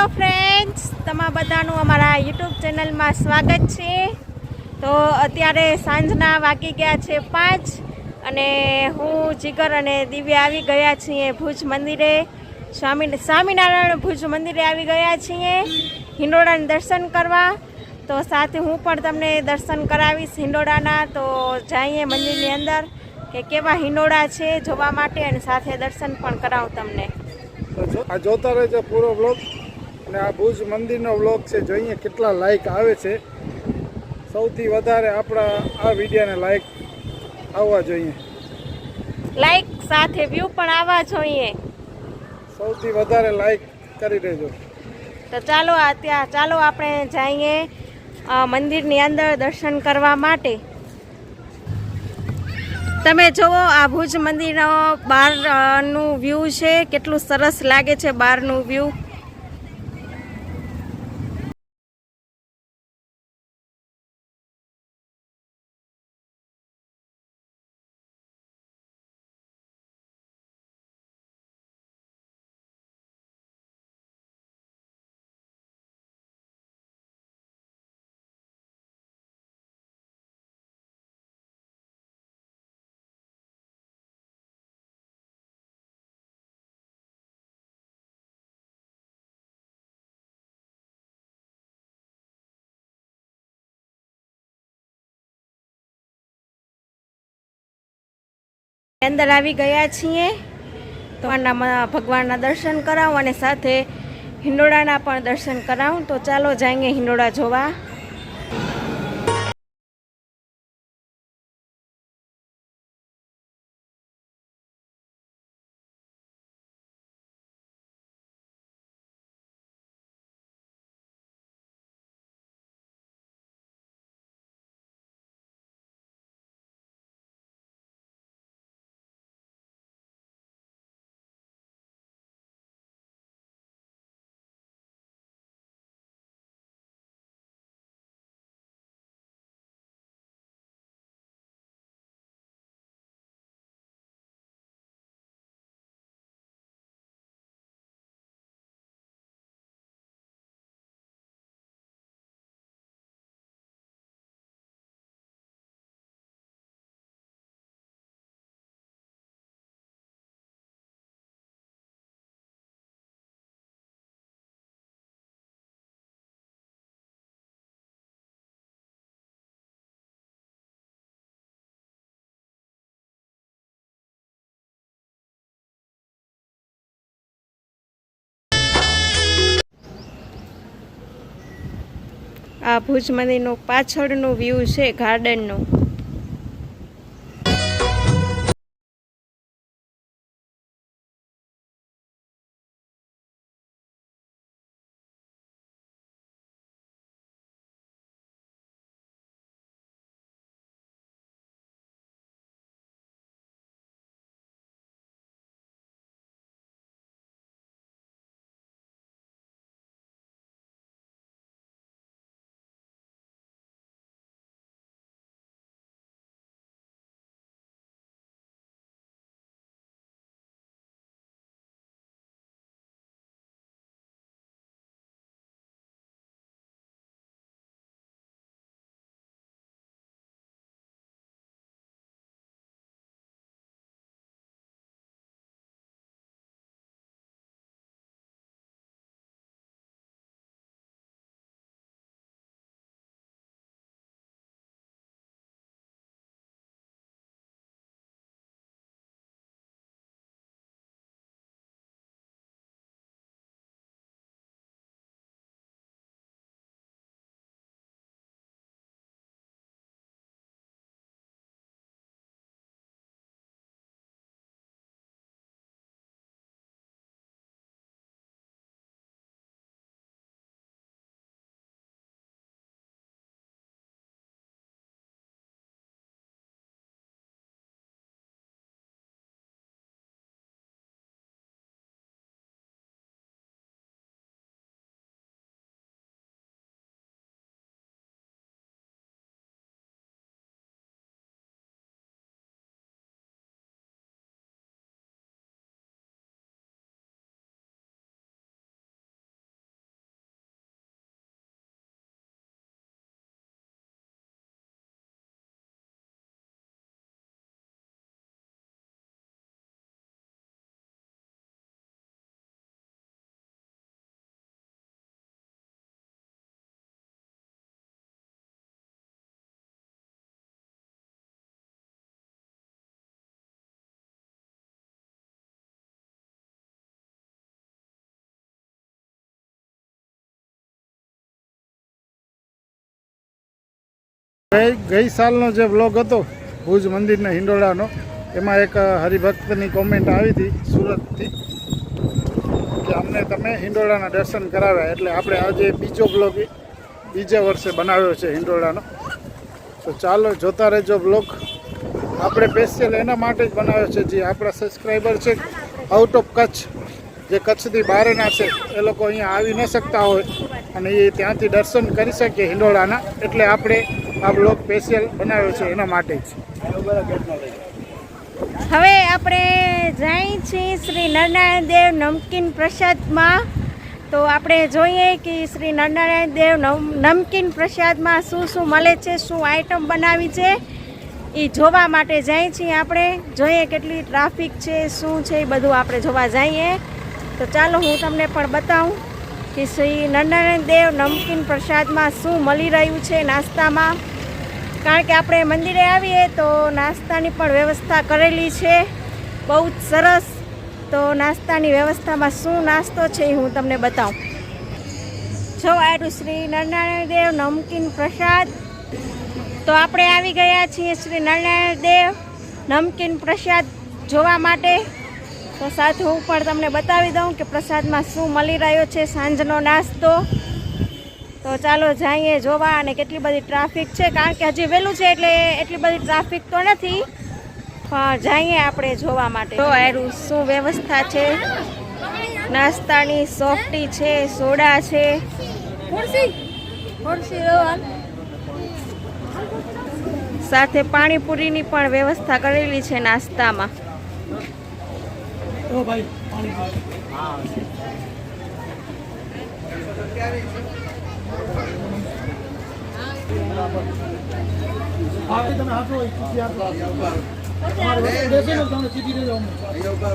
Hello friends, તમારા બધાનું અમારા યુટ્યુબ ચેનલમાં સ્વાગત છે। તો અત્યારે સાંજના વાગી ગયા છે 5 અને હું જીગર અને દિવ્યા આવી ગયા છીએ ભુજ મંદિરે। સ્વામિનારાયણ ભુજ મંદિરે આવી ગયા છીએ હિંડોળાના દર્શન કરવા। તો સાથે હું પણ તમને દર્શન કરાવીશ હિંડોળાના। તો જઈએ મંદિરની અંદર કે કેવા હિંડોળા છે જોવા માટે અને સાથે દર્શન પણ કરાવું તમને। આ જોતા રહેજો પૂરો વ્લોગ અને આ ભુજ મંદિરનો વ્લોગ છે। જોઈએ કેટલા લાઈક આવે છે। સૌથી વધારે આપણા આ વિડીયોને લાઈક આવવા જોઈએ, લાઈક સાથે વ્યૂ પણ આવવા જોઈએ। સૌથી વધારે લાઈક કરી દેજો। તો ચાલો ચાલો આપણે જઈએ મંદિરની અંદર દર્શન કરવા માટે। તમે જુઓ આ ભુજ મંદિરનો બહારનું વ્યૂ છે, કેટલું સરસ લાગે છે બહારનું વ્યૂ। અંદર આવી ગયા છીએ તો ભગવાનના દર્શન કરાવું અને સાથે હિંડોળાના પણ દર્શન કરાવું। તો ચાલો જઈએ હિંડોળા જોવા। આ ભુજ મંદિરનું પાછળનું વ્યૂ છે ગાર્ડનનું। ગઈ સાલનો જે બ્લોગ હતો ભુજ મંદિરના હિંડોળાનો, એમાં એક હરિભક્તની કોમેન્ટ આવી હતી સુરતથી કે અમને તમે હિંડોળાના દર્શન કરાવ્યા, એટલે આપણે આજે બીજો બ્લોગ બીજા વર્ષે બનાવ્યો છે હિંડોળાનો. તો ચાલો જોતા રહેજો બ્લોગ. આપણે સ્પેશિયલ એના માટે જ બનાવ્યો છે જે આપણા સબસ્ક્રાઈબર છે આઉટ ઓફ કચ્છ, જે કચ્છથી બહારના છે, એ લોકો અહીંયા આવી ન શકતા હોય અને એ ત્યાંથી દર્શન કરી શકે હિંડોળાના, એટલે આપણે આ બ્લોગ સ્પેશિયલ બનાવ્યો છે એના માટે જ. હવે આપણે જઈએ છીએ શ્રી નરનારાયણ દેવ નમકીન પ્રસાદમાં. તો આપણે જોઈએ કે શ્રી નરનારાયણ દેવ નમકીન પ્રસાદમાં શું શું મળે છે, શું આઈટમ બનાવી છે, એ જોવા માટે જઈએ છીએ. આપણે જોઈએ કેટલી ટ્રાફિક છે, શું છે, એ બધું આપણે જોવા જઈએ. તો ચાલો હું તમને પણ બતાવું કે શ્રી નરનારાયણ દેવ નમકીન પ્રસાદમાં શું મળી રહ્યું છે નાસ્તામાં. કારણ કે આપણે મંદિરે આવીએ તો નાસ્તાની પણ વ્યવસ્થા કરેલી છે બહુ જ સરસ. તો નાસ્તાની વ્યવસ્થામાં શું નાસ્તો છે એ હું તમને બતાવું. જો આટલું શ્રી નરનારાયણ દેવ નમકીન પ્રસાદ. તો આપણે આવી ગયા છીએ શ્રી નરનારાયણ દેવ નમકીન પ્રસાદ જોવા માટે. તો સાથે હું પણ તમને બતાવી દઉં કે પ્રસાદમાં શું મળી રહ્યો છે સાંજનો નાસ્તો. તો ચાલો જઈએ જોવા. અને કેટલી બધી ટ્રાફિક છે, કારણ કે હજી વહેલું છે એટલે એટલી બધી ટ્રાફિક તો નથી, પણ જઈએ આપણે જોવા માટે. તો આરું શું વ્યવસ્થા છે નાસ્તાની. સોફ્ટી છે, સોડા છે, સાથે પાણીપુરીની પણ વ્યવસ્થા કરેલી છે નાસ્તામાં.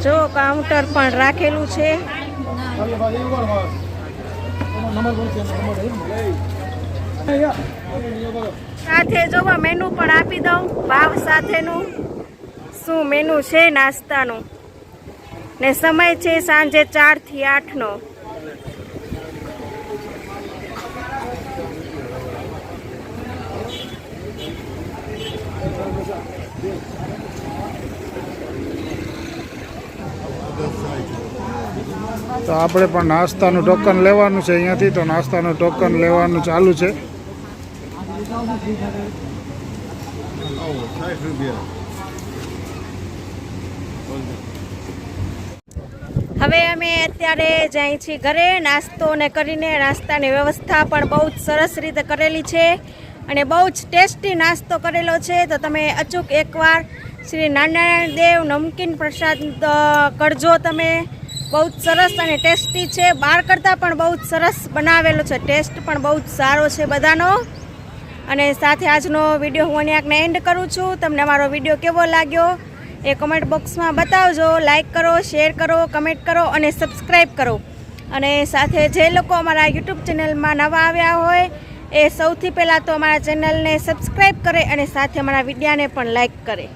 જો કાઉન્ટર પણ રાખેલું છે. સાથે જોવા મેનુ પણ આપી દઉં ભાવ સાથેનું, શું મેનુ છે નાસ્તાનું. ને સમય છે સાંજે 4 થી 8નો. તો આપણે પણ નાસ્તાનું ટોકન લેવાનું છે અહીંયાથી. તો નાસ્તાનું ટોકન લેવાનું ચાલુ છે. હવે અમે અત્યારે જઈએ છીએ ઘરે. નાસ્તો ને કરીને નાસ્તાની વ્યવસ્થા પણ બહુ જ સરસ રીતે કરેલી છે અને બહુ જ ટેસ્ટી નાસ્તો કરેલો છે. તો તમે અચૂક એકવાર શ્રી નરનારાયણ દેવ નમકીન પ્રસાદ કરજો તમે. બહુ જ સરસ અને ટેસ્ટી છે. બહાર કરતાં પણ બહુ જ સરસ બનાવેલો છે. ટેસ્ટ પણ બહુ જ સારો છે બધાનો. અને સાથે આજનો વિડીયો હું અહીંયાને એન્ડ કરું છું. તમને મારો વિડીયો કેવો લાગ્યો એ કમેન્ટ બોક્સમાં બતાવજો. લાઇક કરો, શેર કરો, કમેન્ટ કરો અને સબસ્ક્રાઈબ કરો. અને સાથે જે લોકો અમારા યુટ્યુબ ચેનલમાં નવા આવ્યા હોય એ સૌથી પહેલાં તો અમારા ચેનલને સબસ્ક્રાઈબ કરે અને સાથે અમારા વિડીયોને પણ લાઇક કરે.